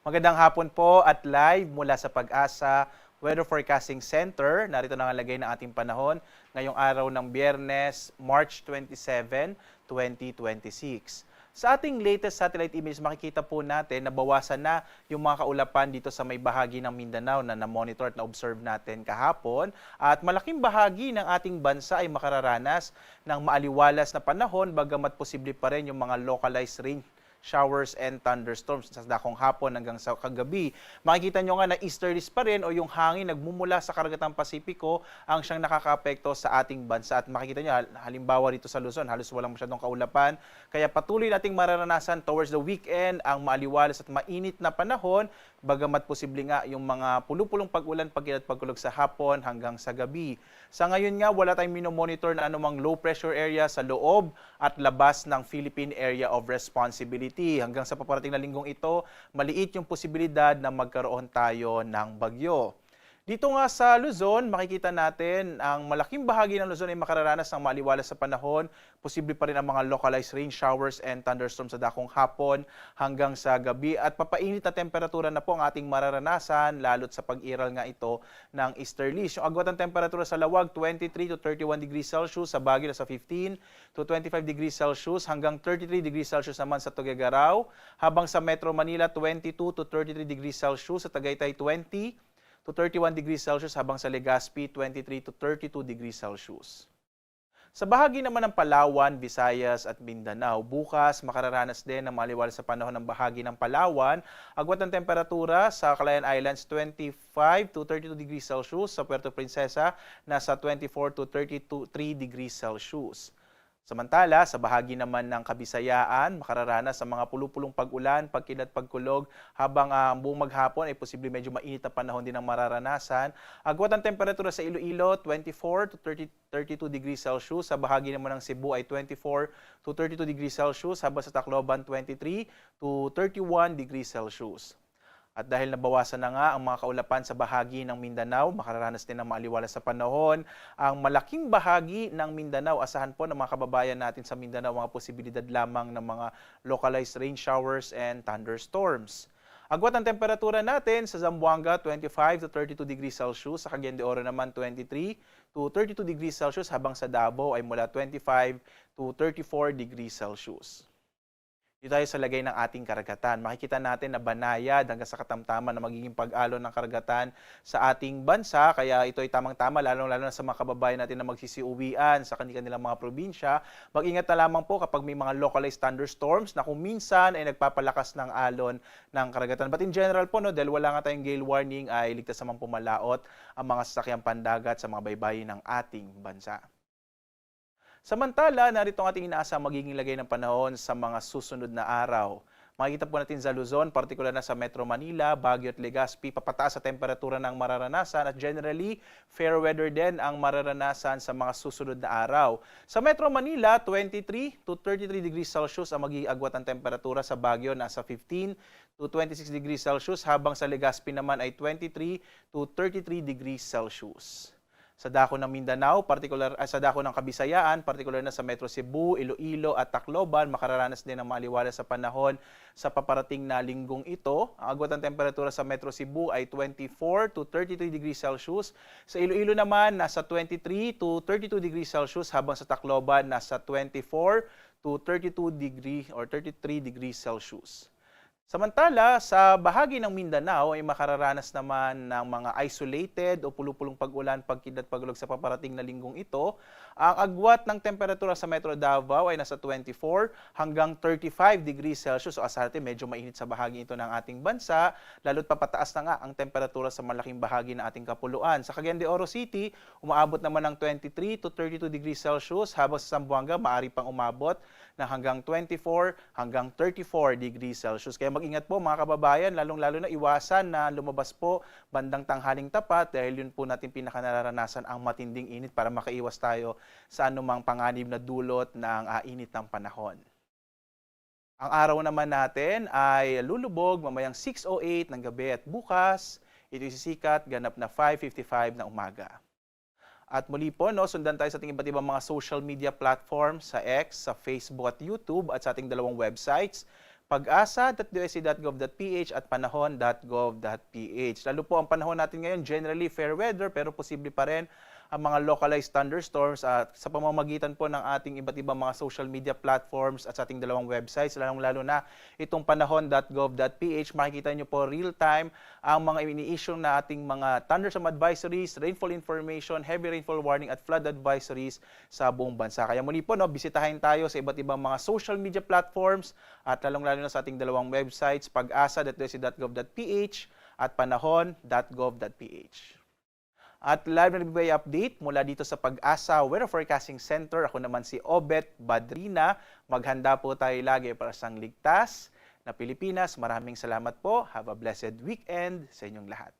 Magandang hapon po at live mula sa Pag-asa Weather Forecasting Center. Narito na ang lagay ng ating panahon ngayong araw ng Biyernes, March 27, 2026. Sa ating latest satellite image, makikita po natin na bawasan na yung mga kaulapan dito sa may bahagi ng Mindanao na na-monitor at na-observe natin kahapon. At malaking bahagi ng ating bansa ay makararanas ng maaliwalas na panahon, bagamat posible pa rin yung mga localized rain showers and thunderstorms sa dakong hapon hanggang sa kagabi. Makikita nyo nga na easterlies pa rin o yung hangin nagmumula sa Karagatang Pasipiko ang siyang nakakaapekto sa ating bansa. At makikita nyo, halimbawa dito sa Luzon, halos walang masyadong kaulapan. Kaya patuloy nating mararanasan towards the weekend ang maaliwalas at mainit na panahon, bagamat posible nga yung mga pulupulong pag-ulan, pagkilat, pagkulog sa hapon hanggang sa gabi. Sa ngayon nga, wala tayong minomonitor na anumang low pressure area sa loob at labas ng Philippine Area of Responsibility. Hanggang sa paparating na linggong ito, maliit yung posibilidad na magkaroon tayo ng bagyo. Dito nga sa Luzon, makikita natin ang malaking bahagi ng Luzon ay makararanas ng maaliwalas sa panahon. Posible pa rin ang mga localized rain showers and thunderstorms sa dakong hapon hanggang sa gabi. At papainit na temperatura na po ang ating mararanasan, lalo't sa pag-iral nga ito ng easterlies. Yung agwat ng temperatura sa Lawag, 23 to 31 degrees Celsius. Sa Baguio, sa 15 to 25 degrees Celsius. Hanggang 33 degrees Celsius naman sa Tuguegarao. Habang sa Metro Manila, 22 to 33 degrees Celsius. Sa Tagaytay, 20 to 31 degrees Celsius, habang sa Legazpi 23 to 32 degrees Celsius. Sa bahagi naman ng Palawan, Visayas at Mindanao, bukas makararanas din ng maaliwalas sa panahon ng bahagi ng Palawan. Agwat ng temperatura sa Calayan Islands 25 to 32 degrees Celsius, sa Puerto Princesa nasa 24 to 33 degrees Celsius. Samantala, sa bahagi naman ng Kabisayaan, makararanas sa mga pulupulong pag-ulan, pagkilat, pagkulog, habang buong maghapon ay posible medyo mainit na panahon din ang mararanasan. Agwat ang temperatura sa Iloilo, 24 to 32 degrees Celsius. Sa bahagi naman ng Cebu ay 24 to 32 degrees Celsius, habang sa Tacloban 23 to 31 degrees Celsius. At dahil nabawasan na nga ang mga kaulapan sa bahagi ng Mindanao, makararanas din ng maaliwalas sa panahon. Ang malaking bahagi ng Mindanao, asahan po ng mga kababayan natin sa Mindanao, mga posibilidad lamang ng mga localized rain showers and thunderstorms. Agwat ang temperatura natin sa Zamboanga, 25 to 32 degrees Celsius. Sa Cagayan de Oro naman, 23 to 32 degrees Celsius. Habang sa Davao ay mula 25 to 34 degrees Celsius. Dito tayo sa lagay ng ating karagatan. Makikita natin na banayad hanggang sa katamtaman na magiging pag-alon ng karagatan sa ating bansa. Kaya ito ay tamang-tama, lalong-lalo na sa mga kababayan natin na magsisiuwian sa kanilang mga probinsya. Mag-ingat na lamang po kapag may mga localized thunderstorms na kung minsan ay nagpapalakas ng alon ng karagatan. But in general po, dahil wala nga tayong gale warning, ay ligtas naman pumalaot ang mga sasakyang pandagat sa mga baybayin ng ating bansa. Samantala, narito ang ating inaasang magiging lagay ng panahon sa mga susunod na araw. Makikita po natin sa Luzon, partikular na sa Metro Manila, Baguio at Legazpi, papataas sa temperatura ng mararanasan at generally, fair weather din ang mararanasan sa mga susunod na araw. Sa Metro Manila, 23 to 33 degrees Celsius ang magiging agwat ng temperatura. Sa Baguio, nasa 15 to 26 degrees Celsius, habang sa Legazpi naman ay 23 to 33 degrees Celsius. Sa dako ng Mindanao, sa dako ng Kabisayaan, partikular na sa Metro Cebu, Iloilo at Tacloban, makararanas din ng maaliwalas sa panahon sa paparating na linggong ito. Ang agwat ng temperatura sa Metro Cebu ay 24 to 33 degrees Celsius. Sa Iloilo naman, nasa 23 to 32 degrees Celsius, habang sa Tacloban, nasa 24 to 32 degree or 33 degrees Celsius. Samantala, sa bahagi ng Mindanao ay makararanas naman ng mga isolated o pulupulong pag-ulan, pagkilat, pagulog sa paparating na linggong ito. Ang agwat ng temperatura sa Metro Davao ay nasa 24 hanggang 35 degrees Celsius. O asahan natin, medyo mainit sa bahagi ito ng ating bansa, lalo't papataas na nga ang temperatura sa malaking bahagi ng ating kapuluan. Sa Cagayan de Oro City, umaabot naman ng 23 to 32 degrees Celsius, habang sa Zamboanga, maaari pang umabot na hanggang 24 hanggang 34 degrees Celsius. Kaya mag-ingat po mga kababayan, lalong-lalo na iwasan na lumabas po bandang tanghaling tapat dahil yun po natin pinakanararanasan ang matinding init para makaiwas tayo sa anumang panganib na dulot ng init ng panahon. Ang araw naman natin ay lulubog mamayang 6:08 ng gabi at bukas, ito sisikat ganap na 5:55 ng umaga. At muli po, sundan tayo sa ating iba't ibang mga social media platforms sa X, sa Facebook at YouTube at sa ating dalawang websites. pag-asa.dose.gov.ph at panahon.gov.ph. Lalo po ang panahon natin ngayon, generally fair weather pero posible pa rin ang mga localized thunderstorms at sa pamamagitan po ng ating iba't ibang mga social media platforms at sa ating dalawang websites, lalong-lalo na itong panahon.gov.ph, makikita nyo po real-time ang mga ini-issue na ating mga thunderstorm advisories, rainfall information, heavy rainfall warning at flood advisories sa buong bansa. Kaya muli po, bisitahin tayo sa iba't ibang mga social media platforms at lalong-lalo na sa ating dalawang websites, pag-asa.dose.gov.ph at panahon.gov.ph. At live na nagbibigay update mula dito sa Pag-asa Weather Forecasting Center. Ako naman si Obet Badrina. Maghanda po tayo lagi para sa ligtas na Pilipinas. Maraming salamat po. Have a blessed weekend sa inyong lahat.